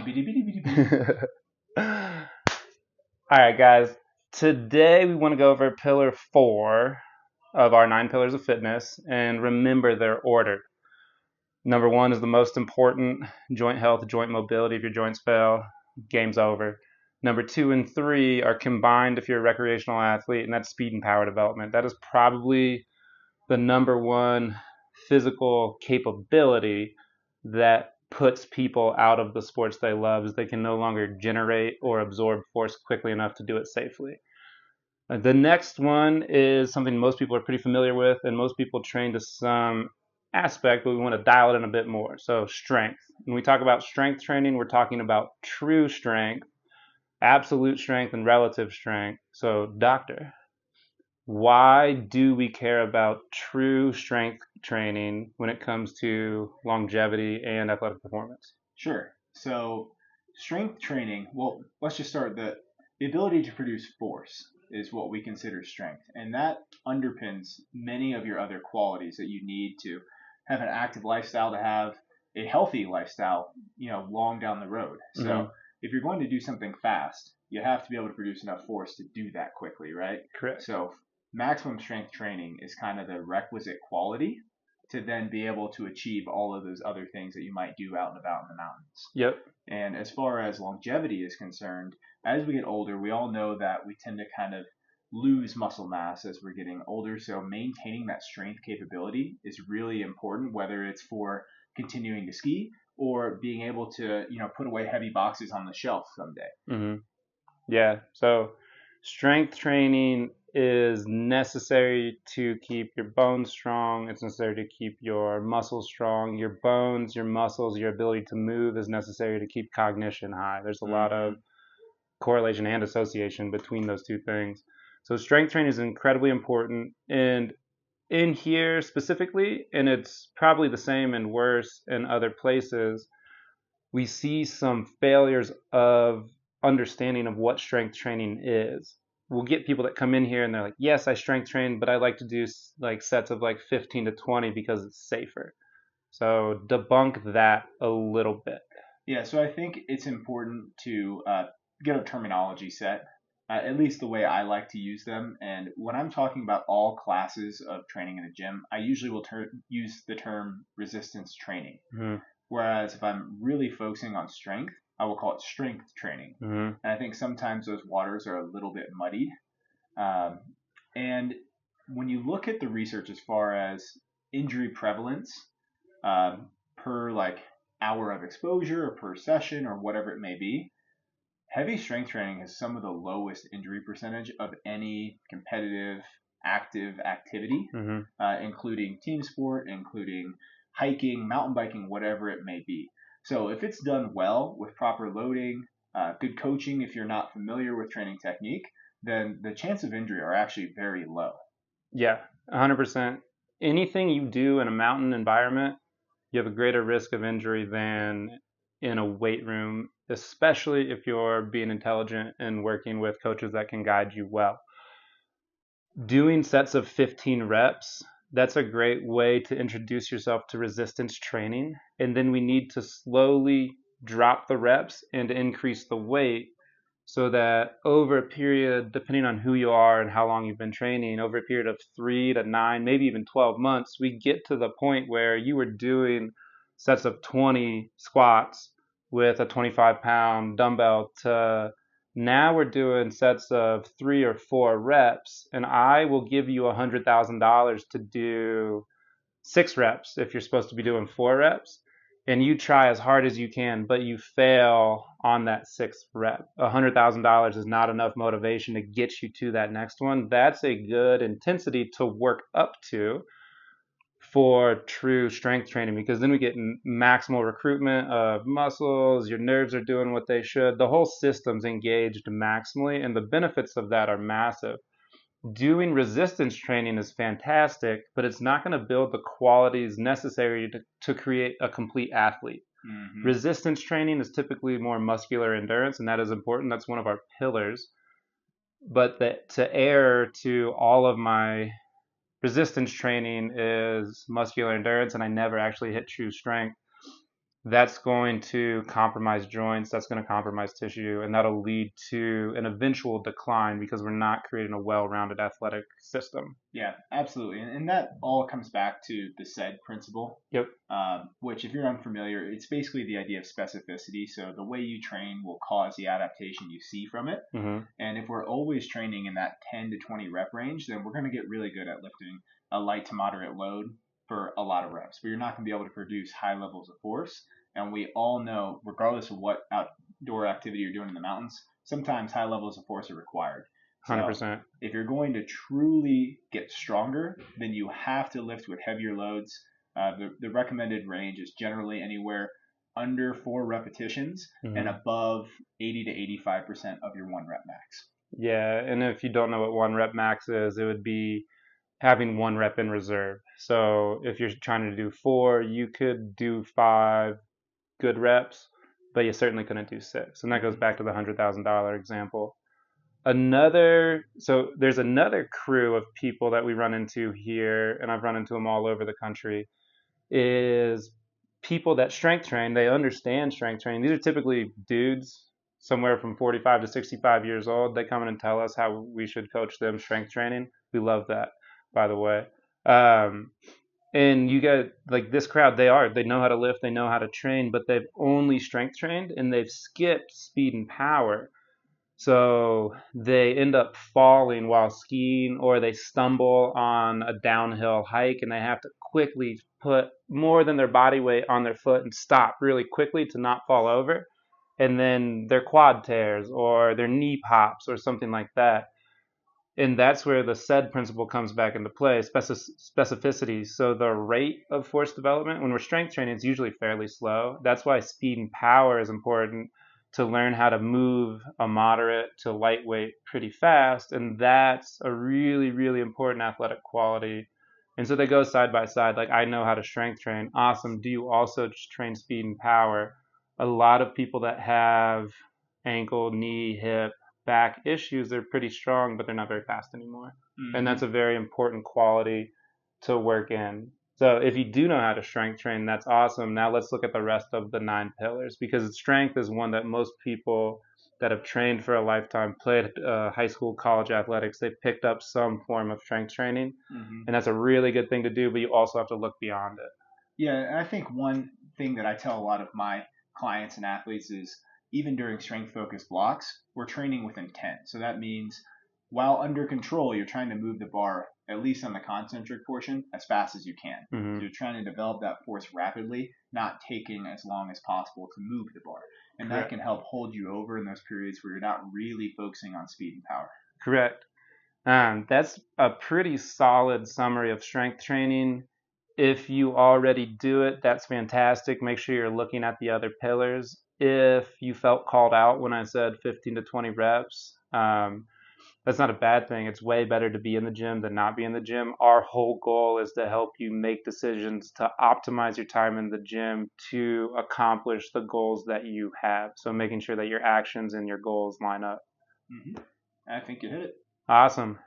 All right, guys. Today we want to go over pillar 4 of our 9 pillars of fitness, and remember their order. Number 1 is the most important: joint health, joint mobility. If your joints fail, game's over. Number 2 and 3 are combined if you're a recreational athlete, and that's speed and power development. That is probably the number 1 physical capability that puts people out of the sports they love, is they can no longer generate or absorb force quickly enough to do it safely. The next one is something most people are pretty familiar with, and most people train to some aspect, but we want to dial it in a bit more. So strength. When we talk about strength training, we're talking about true strength, absolute strength, and relative strength. So, doctor, why do we care about true strength training when it comes to longevity and athletic performance? Sure. So, strength training, well, let's just start the ability to produce force is what we consider strength. And that underpins many of your other qualities that you need to have an active lifestyle, to have a healthy lifestyle, long down the road. So, Mhm. if you're going to do something fast, you have to be able to produce enough force to do that quickly, right? Correct. So, maximum strength training is kind of the requisite quality to then be able to achieve all of those other things that you might do out and about in the mountains. Yep. And as far as longevity is concerned, as we get older, we all know that we tend to kind of lose muscle mass as we're getting older. So maintaining that strength capability is really important, whether it's for continuing to ski or being able to, put away heavy boxes on the shelf someday. Mhm. Yeah. So strength training is necessary to keep your bones strong. It's necessary to keep your muscles strong. Your bones, your muscles, your ability to move is necessary to keep cognition high. There's a lot of correlation and association between those two things. So strength training is incredibly important. And in here specifically, and it's probably the same and worse in other places, we see some failures of understanding of what strength training is. We'll get people that come in here and they're like, yes, I strength train, but I like to do like sets of like 15 to 20 because it's safer. So debunk that a little bit. Yeah, so I think it's important to get a terminology set, at least the way I like to use them. And when I'm talking about all classes of training in a gym, I usually will use the term resistance training. Mm-hmm. Whereas if I'm really focusing on strength, I will call it strength training. Mm-hmm. And I think sometimes those waters are a little bit muddied. Um, and when you look at the research as far as injury prevalence per like hour of exposure or per session or whatever it may be, heavy strength training has some of the lowest injury percentage of any competitive active activity, Mm-hmm. including team sport, including hiking, mountain biking, whatever it may be. So if it's done well with proper loading, good coaching, if you're not familiar with training technique, then the chance of injury are actually very low. Yeah, 100%. Anything you do in a mountain environment, you have a greater risk of injury than in a weight room, especially if you're being intelligent and working with coaches that can guide you well. Doing sets of 15 reps, that's a great way to introduce yourself to resistance training. And then we need to slowly drop the reps and increase the weight so that over a period, depending on who you are and how long you've been training, over a period of 3 to 9, maybe even 12 months, we get to the point where you were doing sets of 20 squats with a 25-pound dumbbell to now we're doing sets of 3 or 4 reps, and I will give you $100,000 to do 6 reps if you're supposed to be doing 4 reps, and you try as hard as you can, but you fail on that 6th rep. $100,000 is not enough motivation to get you to that next one. That's a good intensity to work up to for true strength training, because then we get maximal recruitment of muscles, your nerves are doing what they should, the whole system's engaged maximally, and the benefits of that are massive. Doing resistance training is fantastic, but it's not going to build the qualities necessary to create a complete athlete. Mm-hmm. Resistance training is typically more muscular endurance, and that is important. That's one of our pillars. But to err to all of my resistance training is muscular endurance, and I never actually hit true strength. that's going to compromise joints, that's going to compromise tissue, and that'll lead to an eventual decline because we're not creating a well-rounded athletic system. Yeah, absolutely. And that all comes back to the SAID principle, Yep. which, if you're unfamiliar, it's basically the idea of specificity. So the way you train will cause the adaptation you see from it. Mm-hmm. And if we're always training in that 10 to 20 rep range, then we're going to get really good at lifting a light to moderate load for a lot of reps. But you're not going to be able to produce high levels of force. And we all know, regardless of what outdoor activity you're doing in the mountains, sometimes high levels of force are required. So 100%. if you're going to truly get stronger, then you have to lift with heavier loads. The recommended range is generally anywhere under 4 repetitions and Mm-hmm. above 80 to 85% of your 1 rep max. Yeah, and if you don't know what 1 rep max is, it would be having 1 rep in reserve. So if you're trying to do 4, you could do 5 good reps, but you certainly couldn't do 6. And that goes back to the $100,000 example. So there's another crew of people that we run into here, and I've run into them all over the country, is people that strength train. They understand strength training. These are typically dudes somewhere from 45 to 65 years old. They come in and tell us how we should coach them strength training. We love that, by the way. Um, and you get like this crowd, they know how to lift, they know how to train, but they've only strength trained and they've skipped speed and power. So they end up falling while skiing, or they stumble on a downhill hike and they have to quickly put more than their body weight on their foot and stop really quickly to not fall over. And then their quad tears or their knee pops or something like that. And that's where the SAID principle comes back into play, specificity. So the rate of force development when we're strength training is usually fairly slow. That's why speed and power is important, to learn how to move a moderate to lightweight pretty fast. And that's a really, really important athletic quality. And so they go side by side. Like, I know how to strength train. Awesome. Do you also just train speed and power? A lot of people that have ankle, knee, hip, back issues, they're pretty strong, but they're not very fast anymore. And that's a very important quality to work in. So if you do know how to strength train, that's awesome. Now let's look at the rest of the 9 pillars, because strength is one that most people that have trained for a lifetime, played high school, college athletics, they've picked up some form of strength training. And that's a really good thing to do, but you also have to look beyond it. Yeah, and I think one thing that I tell a lot of my clients and athletes is even during strength focused blocks, we're training with intent. So that means while under control, you're trying to move the bar, at least on the concentric portion, as fast as you can. Mm-hmm. So you're trying to develop that force rapidly, not taking as long as possible to move the bar. And that Correct. can help hold you over in those periods where you're not really focusing on speed and power. Correct. That's a pretty solid summary of strength training. If you already do it, that's fantastic. Make sure you're looking at the other pillars. If you felt called out when I said 15 to 20 reps, that's not a bad thing. It's way better to be in the gym than not be in the gym. Our whole goal is to help you make decisions to optimize your time in the gym to accomplish the goals that you have. So making sure that your actions and your goals line up. Mm-hmm. I think you hit it. Awesome.